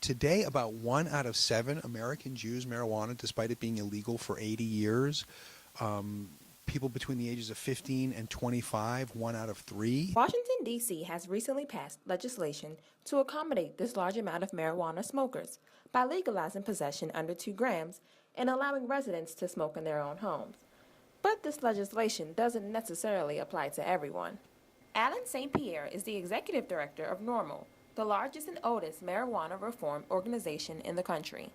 Today, about 1 out of 7 Americans use marijuana despite it being illegal for 80 years. People between the ages of 15 and 25, 1 out of 3. Washington, D.C. has recently passed legislation to accommodate this large amount of marijuana smokers by legalizing possession under 2 grams and allowing residents to smoke in their own homes. But this legislation doesn't necessarily apply to everyone. Alan St. Pierre is the executive director of NORML, the largest and oldest marijuana reform organization in the country.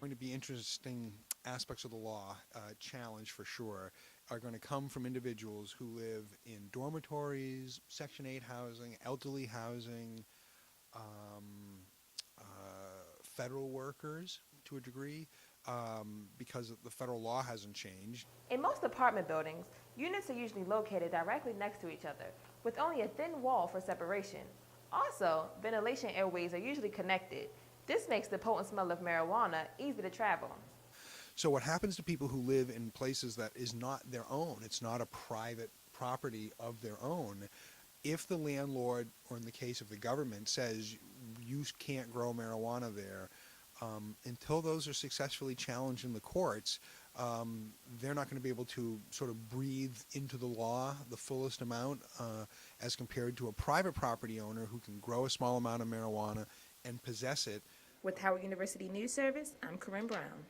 Going to be interesting aspects of the law, challenge for sure, are going to come from individuals who live in dormitories, Section 8 housing, elderly housing, federal workers to a degree, because the federal law hasn't changed. In most apartment buildings, units are usually located directly next to each other, with only a thin wall for separation. Also, ventilation airways are usually connected. This makes the potent smell of marijuana easy to travel. So what happens to people who live in places that is not their own, it's not a private property of their own, if the landlord, or in the case of the government, says you can't grow marijuana there, until those are successfully challenged in the courts, they're not going to be able to sort of breathe into the law the fullest amount as compared to a private property owner who can grow a small amount of marijuana and possess it. With Howard University News Service, I'm Karin Brown.